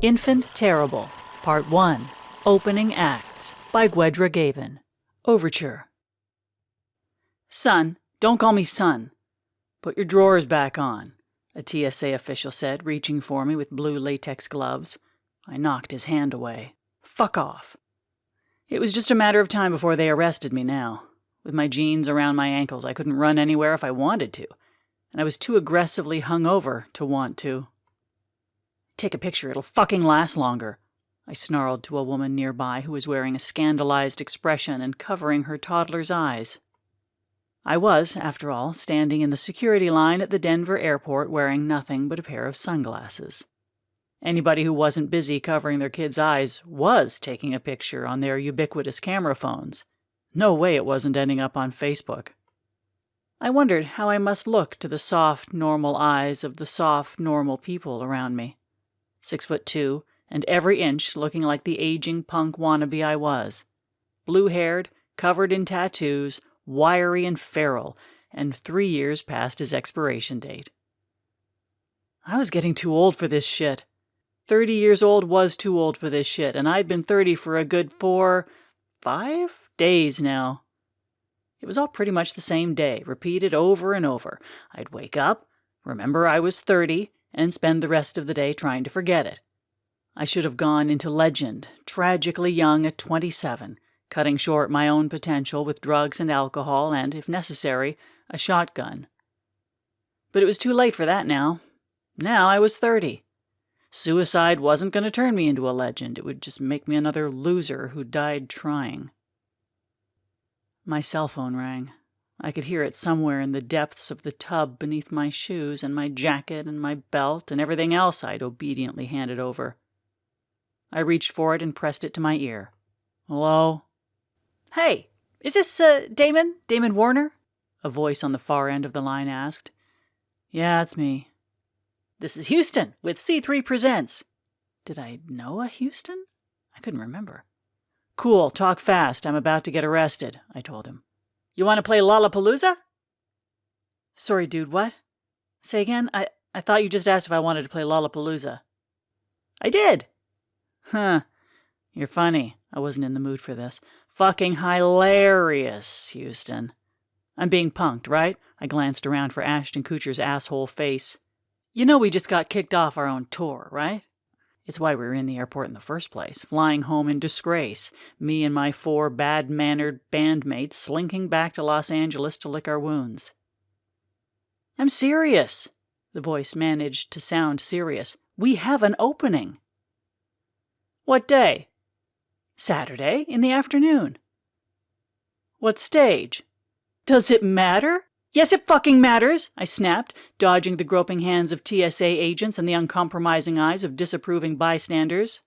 Infant Terrible, Part 1, Opening Acts, by Gwydhar Gebien. Overture. Son, don't call me son. Put your drawers back on, a TSA official said, reaching for me with blue latex gloves. I knocked his hand away. Fuck off. It was just a matter of time before they arrested me now. With my jeans around my ankles, I couldn't run anywhere if I wanted to, and I was too aggressively hungover to want to. Take a picture, it'll fucking last longer, I snarled to a woman nearby who was wearing a scandalized expression and covering her toddler's eyes. I was, after all, standing in the security line at the Denver airport wearing nothing but a pair of sunglasses. Anybody who wasn't busy covering their kids' eyes was taking a picture on their ubiquitous camera phones. No way it wasn't ending up on Facebook. I wondered how I must look to the soft, normal eyes of the soft, normal people around me. 6'2", and every inch looking like the aging punk wannabe I was. Blue-haired, covered in tattoos, wiry and feral, and 3 years past his expiration date. I was getting too old for this shit. 30 years old was too old for this shit, and I'd been 30 for a good 5 days now. It was all pretty much the same day, repeated over and over. I'd wake up, remember I was 30, and spend the rest of the day trying to forget it. I should have gone into legend, tragically young at 27, cutting short my own potential with drugs and alcohol and, if necessary, a shotgun. But it was too late for that now. Now I was 30. Suicide wasn't going to turn me into a legend. It would just make me another loser who died trying. My cell phone rang. I could hear it somewhere in the depths of the tub beneath my shoes and my jacket and my belt and everything else I'd obediently handed over. I reached for it and pressed it to my ear. Hello? Hey, is this, Damen Warner? A voice on the far end of the line asked. Yeah, it's me. This is Houston with C3 Presents. Did I know a Houston? I couldn't remember. Cool, talk fast. I'm about to get arrested, I told him. You want to play Lollapalooza? Sorry, dude, what? Say again? I thought you just asked if I wanted to play Lollapalooza. I did. Huh. You're funny. I wasn't in the mood for this. Fucking hilarious, Houston. I'm being punked, right? I glanced around for Ashton Kutcher's asshole face. You know we just got kicked off our own tour, right? It's why we were in the airport in the first place, flying home in disgrace, me and my 4 bad-mannered bandmates slinking back to Los Angeles to lick our wounds. I'm serious. The voice managed to sound serious. We have an opening. What day? Saturday, in the afternoon. What stage? Does it matter? Yes, it fucking matters, I snapped, dodging the groping hands of TSA agents and the uncompromising eyes of disapproving bystanders.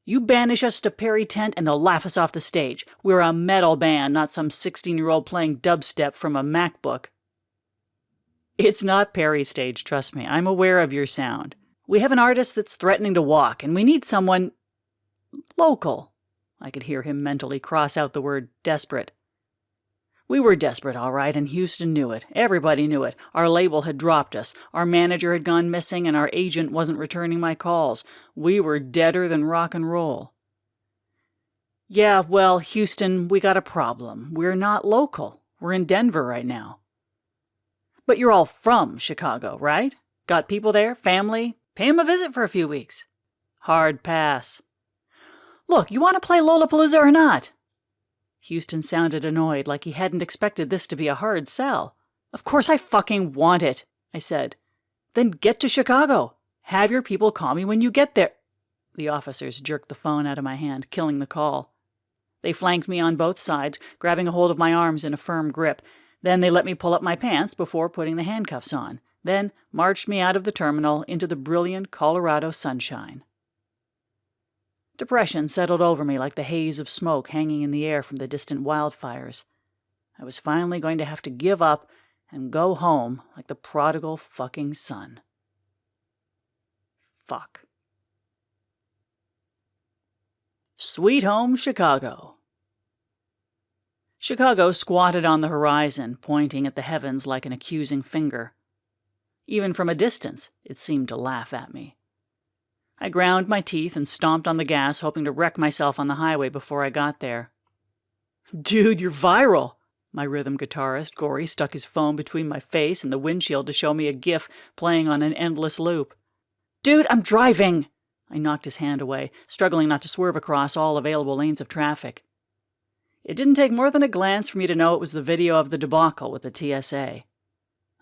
You banish us to Perry Tent and they'll laugh us off the stage. We're a metal band, not some 16-year-old playing dubstep from a MacBook. It's not Perry's stage, trust me. I'm aware of your sound. We have an artist that's threatening to walk, and we need someone local. I could hear him mentally cross out the word desperate. We were desperate, all right, and Houston knew it. Everybody knew it. Our label had dropped us. Our manager had gone missing, and our agent wasn't returning my calls. We were deader than rock and roll. Yeah, well, Houston, we got a problem. We're not local. We're in Denver right now. But you're all from Chicago, right? Got people there? Family? Pay 'em a visit for a few weeks. Hard pass. Look, you want to play Lollapalooza or not? Houston sounded annoyed, like he hadn't expected this to be a hard sell. Of course I fucking want it, I said. Then get to Chicago. Have your people call me when you get there. The officers jerked the phone out of my hand, killing the call. They flanked me on both sides, grabbing a hold of my arms in a firm grip. Then they let me pull up my pants before putting the handcuffs on. Then marched me out of the terminal into the brilliant Colorado sunshine. Depression settled over me like the haze of smoke hanging in the air from the distant wildfires. I was finally going to have to give up and go home like the prodigal fucking son. Fuck. Sweet Home Chicago. Chicago squatted on the horizon, pointing at the heavens like an accusing finger. Even from a distance, it seemed to laugh at me. I ground my teeth and stomped on the gas, hoping to wreck myself on the highway before I got there. "Dude, you're viral!" My rhythm guitarist, Gory, stuck his phone between my face and the windshield to show me a GIF playing on an endless loop. "Dude, I'm driving!" I knocked his hand away, struggling not to swerve across all available lanes of traffic. It didn't take more than a glance for me to know it was the video of the debacle with the TSA.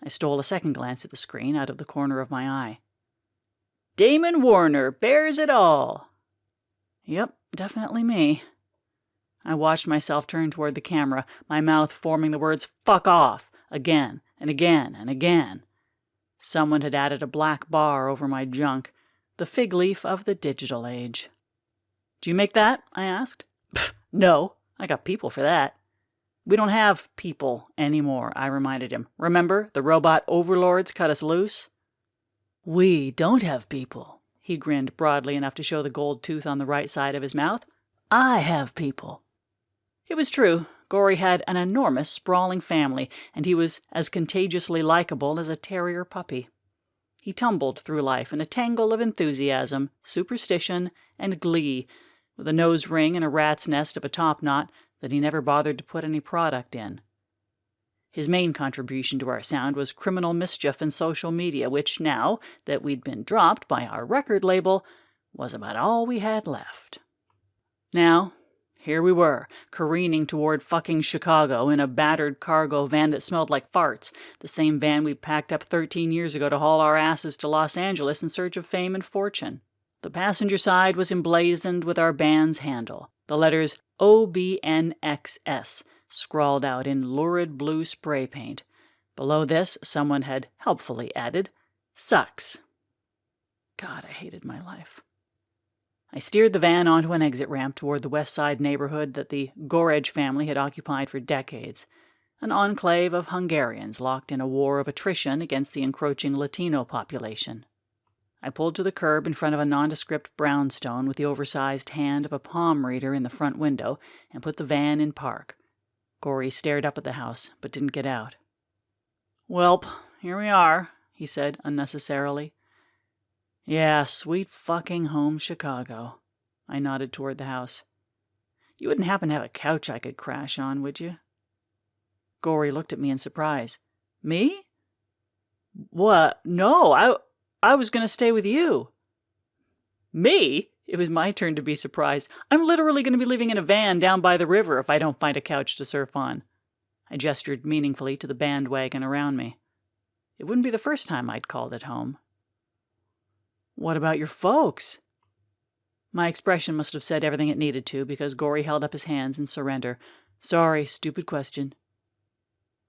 I stole a second glance at the screen out of the corner of my eye. "Damen Warner bears it all." Yep, definitely me. I watched myself turn toward the camera, my mouth forming the words "fuck off" again and again and again. Someone had added a black bar over my junk, the fig leaf of the digital age. "Do you make that?" I asked. "Pfft, no, I got people for that." "We don't have people anymore," I reminded him. "Remember, the robot overlords cut us loose?" "We don't have people." He grinned broadly enough to show the gold tooth on the right side of his mouth. "I have people." It was true. Gory had an enormous, sprawling family, and he was as contagiously likable as a terrier puppy. He tumbled through life in a tangle of enthusiasm, superstition, and glee, with a nose ring and a rat's nest of a topknot that he never bothered to put any product in. His main contribution to our sound was criminal mischief and social media, which now that we'd been dropped by our record label, was about all we had left. Now, here we were, careening toward fucking Chicago in a battered cargo van that smelled like farts, the same van we packed up 13 years ago to haul our asses to Los Angeles in search of fame and fortune. The passenger side was emblazoned with our band's handle, the letters OBNXS, scrawled out in lurid blue spray paint. Below this, someone had helpfully added, "Sucks." God, I hated my life. I steered the van onto an exit ramp toward the West Side neighborhood that the Goreg family had occupied for decades, an enclave of Hungarians locked in a war of attrition against the encroaching Latino population. I pulled to the curb in front of a nondescript brownstone with the oversized hand of a palm reader in the front window and put the van in park. Gory stared up at the house, but didn't get out. "Welp, here we are," he said unnecessarily. "Yeah, sweet fucking home Chicago." I nodded toward the house. "You wouldn't happen to have a couch I could crash on, would you?" Gory looked at me in surprise. "Me? What? No, I was going to stay with you." "Me?" It was my turn to be surprised. "I'm literally going to be living in a van down by the river if I don't find a couch to surf on." I gestured meaningfully to the bandwagon around me. It wouldn't be the first time I'd called it home. "What about your folks?" My expression must have said everything it needed to, because Gory held up his hands in surrender. "Sorry, stupid question."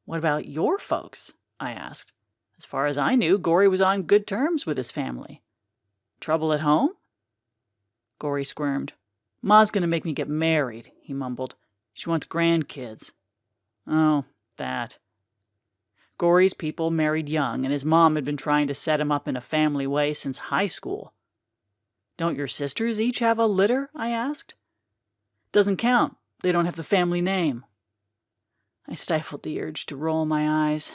"What about your folks?" I asked. As far as I knew, Gory was on good terms with his family. "Trouble at home?" Gory squirmed. "Ma's gonna make me get married," he mumbled. "She wants grandkids." "Oh, that." Gory's people married young, and his mom had been trying to set him up in a family way since high school. "Don't your sisters each have a litter?" I asked. "Doesn't count. They don't have the family name." I stifled the urge to roll my eyes.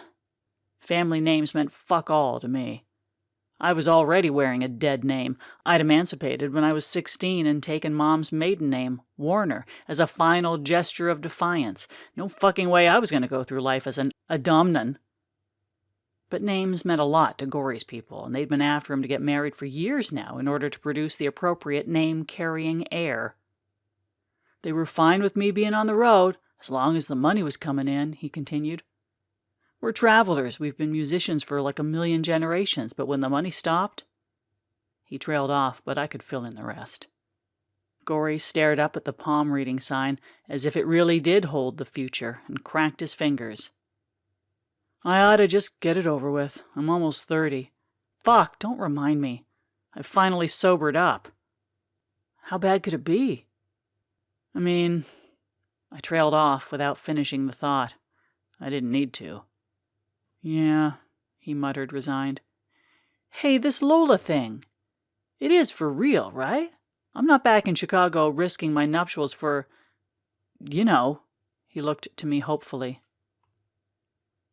Family names meant fuck all to me. I was already wearing a dead name. I'd emancipated when I was 16 and taken Mom's maiden name, Warner, as a final gesture of defiance. No fucking way I was going to go through life as an Adomnan. But names meant a lot to Gory's people, and they'd been after him to get married for years now in order to produce the appropriate name-carrying heir. "They were fine with me being on the road, as long as the money was coming in," he continued. "We're travelers. We've been musicians for like 1,000,000 generations, but when the money stopped..." He trailed off, but I could fill in the rest. Gory stared up at the palm reading sign as if it really did hold the future and cracked his fingers. "I ought to just get it over with. I'm almost 30. Fuck, don't remind me. I've finally sobered up." "How bad could it be?" I mean... I trailed off without finishing the thought. I didn't need to. "Yeah," he muttered, resigned. "Hey, this Lola thing. It is for real, right? I'm not back in Chicago risking my nuptials for... you know." He looked to me hopefully.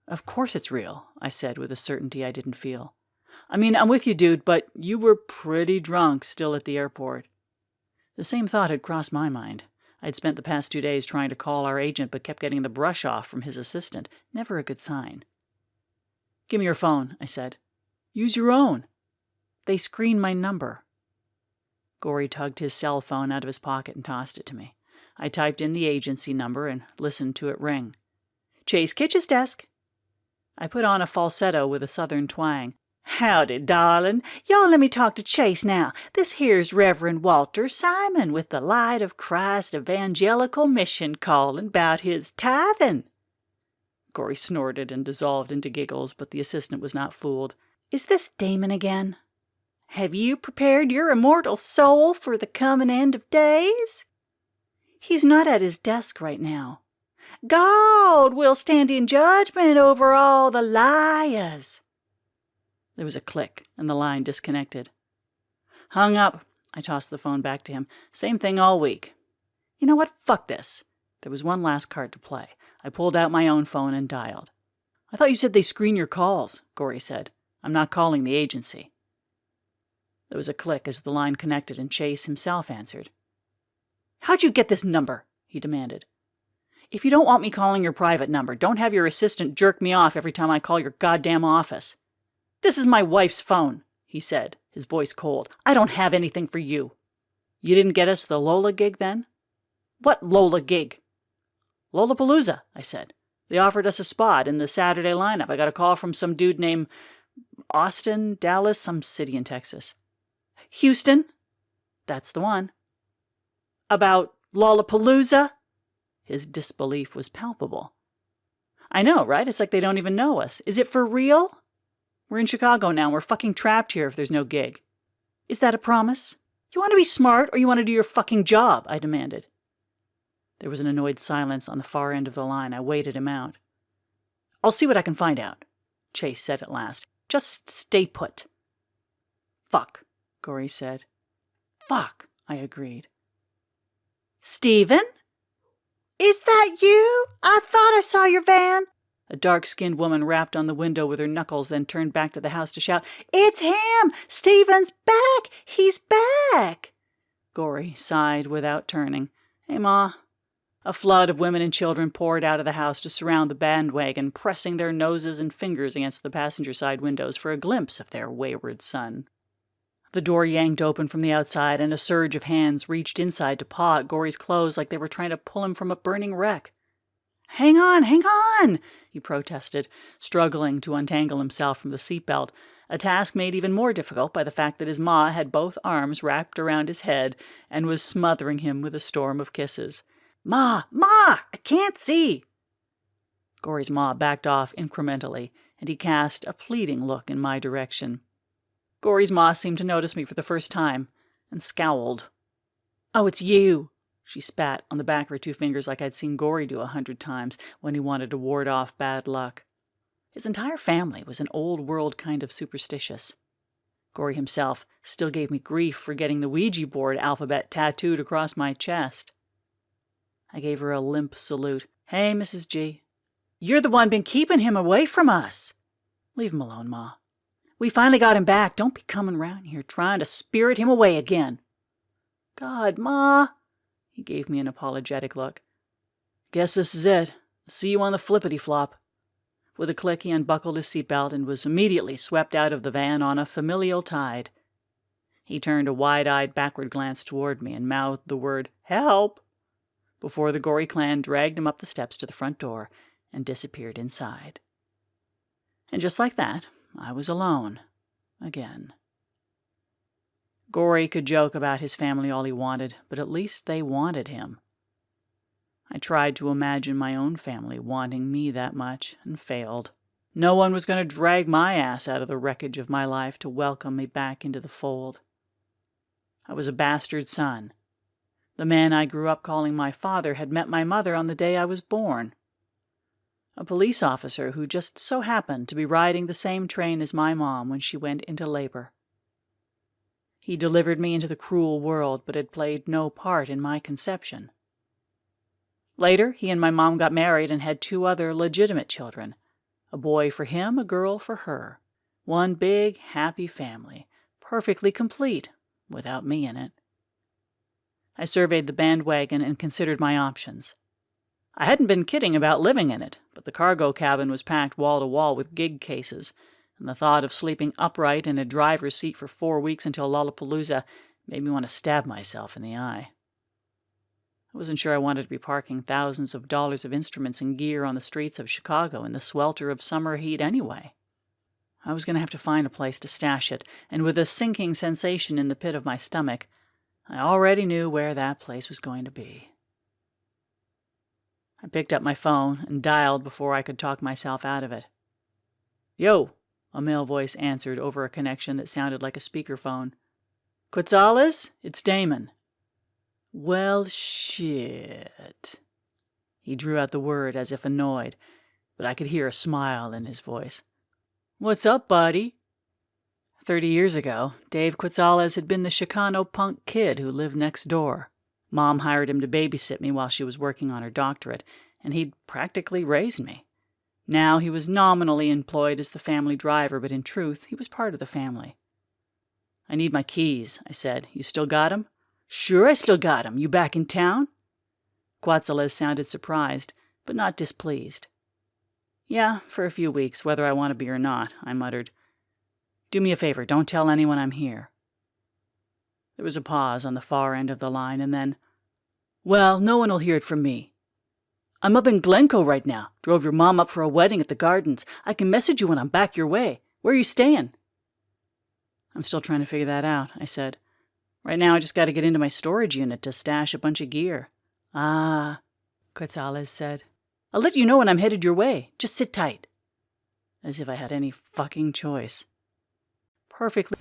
"Of course it's real," I said with a certainty I didn't feel. I mean, I'm with you, dude, but you were pretty drunk still at the airport. The same thought had crossed my mind. I'd spent the past 2 days trying to call our agent but kept getting the brush off from his assistant. Never a good sign. Give me your phone, I said. Use your own. They screened my number. Gory tugged his cell phone out of his pocket and tossed it to me. I typed in the agency number and listened to it ring. Chase Kitch's desk. I put on a falsetto with a southern twang. Howdy, darling. Y'all let me talk to Chase now. This here's Reverend Walter Simon with the Light of Christ Evangelical Mission callin' 'bout his tithing. Gory snorted and dissolved into giggles, but the assistant was not fooled. Is this Damon again? Have you prepared your immortal soul for the coming end of days? He's not at his desk right now. God will stand in judgment over all the liars. There was a click, and the line disconnected. Hung up. I tossed the phone back to him. Same thing all week. You know what? Fuck this. There was one last card to play. I pulled out my own phone and dialed. I thought you said they screen your calls, Gory said. I'm not calling the agency. There was a click as the line connected, and Chase himself answered. How'd you get this number? He demanded. If you don't want me calling your private number, don't have your assistant jerk me off every time I call your goddamn office. This is my wife's phone, he said, his voice cold. I don't have anything for you. You didn't get us the Lola gig then? What Lola gig? Lollapalooza, I said. They offered us a spot in the Saturday lineup. I got a call from some dude named Austin, Dallas, some city in Texas. Houston? That's the one. About Lollapalooza? His disbelief was palpable. I know, right? It's like they don't even know us. Is it for real? We're in Chicago now. We're fucking trapped here if there's no gig. Is that a promise? You want to be smart or you want to do your fucking job? I demanded. There was an annoyed silence on the far end of the line. I waited him out. I'll see what I can find out, Chase said at last. Just stay put. Fuck, Gory said. Fuck, I agreed. Stephen? Is that you? I thought I saw your van. A dark-skinned woman rapped on the window with her knuckles, then turned back to the house to shout, It's him! Stephen's back! He's back! Gory sighed without turning. Hey, Ma. A flood of women and children poured out of the house to surround the bandwagon, pressing their noses and fingers against the passenger side windows for a glimpse of their wayward son. The door yanked open from the outside, and a surge of hands reached inside to paw at Gory's clothes like they were trying to pull him from a burning wreck. Hang on, he protested, struggling to untangle himself from the seatbelt, a task made even more difficult by the fact that his ma had both arms wrapped around his head and was smothering him with a storm of kisses. Ma! I can't see! Gory's ma backed off incrementally, and he cast a pleading look in my direction. Gory's ma seemed to notice me for the first time, and scowled. Oh, it's you! She spat on the back of her 2 fingers like I'd seen Gory do 100 times when he wanted to ward off bad luck. His entire family was an old-world kind of superstitious. Gory himself still gave me grief for getting the Ouija board alphabet tattooed across my chest. I gave her a limp salute. Hey, Mrs. G. You're the one been keeping him away from us. Leave him alone, Ma. We finally got him back. Don't be coming round here trying to spirit him away again. God, Ma. He gave me an apologetic look. Guess this is it. See you on the flippity-flop. With a click, he unbuckled his seatbelt and was immediately swept out of the van on a familial tide. He turned a wide-eyed backward glance toward me and mouthed the word, Help! Before the Gory clan dragged him up the steps to the front door and disappeared inside. And just like that, I was alone. Again. Gory could joke about his family all he wanted, but at least they wanted him. I tried to imagine my own family wanting me that much, and failed. No one was going to drag my ass out of the wreckage of my life to welcome me back into the fold. I was a bastard son. The man I grew up calling my father had met my mother on the day I was born. A police officer who just so happened to be riding the same train as my mom when she went into labor. He delivered me into the cruel world, but had played no part in my conception. Later, he and my mom got married and had 2 other legitimate children, a boy for him, a girl for her. One big, happy family, perfectly complete, without me in it. I surveyed the bandwagon and considered my options. I hadn't been kidding about living in it, but the cargo cabin was packed wall to wall with gig cases, and the thought of sleeping upright in a driver's seat for 4 weeks until Lollapalooza made me want to stab myself in the eye. I wasn't sure I wanted to be parking thousands of dollars of instruments and gear on the streets of Chicago in the swelter of summer heat anyway. I was going to have to find a place to stash it, and with a sinking sensation in the pit of my stomach, I already knew where that place was going to be. I picked up my phone and dialed before I could talk myself out of it. "Yo," a male voice answered over a connection that sounded like a speakerphone. "Quetzales? It's Damen." "Well, shit." He drew out the word as if annoyed, but I could hear a smile in his voice. "What's up, buddy?" 30 years ago, Dave Quetzales had been the Chicano punk kid who lived next door. Mom hired him to babysit me while she was working on her doctorate, and he'd practically raised me. Now he was nominally employed as the family driver, but in truth, he was part of the family. "I need my keys," I said. "You still got 'em?" "Sure, I still got 'em. You back in town?" Quetzales sounded surprised, but not displeased. "Yeah, for a few weeks, whether I want to be or not," I muttered. "Do me a favor, don't tell anyone I'm here." There was a pause on the far end of the line, and then, "Well, no one will hear it from me. I'm up in Glencoe right now. Drove your mom up for a wedding at the Gardens. I can message you when I'm back your way. Where are you staying?" "I'm still trying to figure that out," I said. "Right now I just got to get into my storage unit to stash a bunch of gear." "Ah," Quetzales said. "I'll let you know when I'm headed your way. Just sit tight." As if I had any fucking choice. Perfectly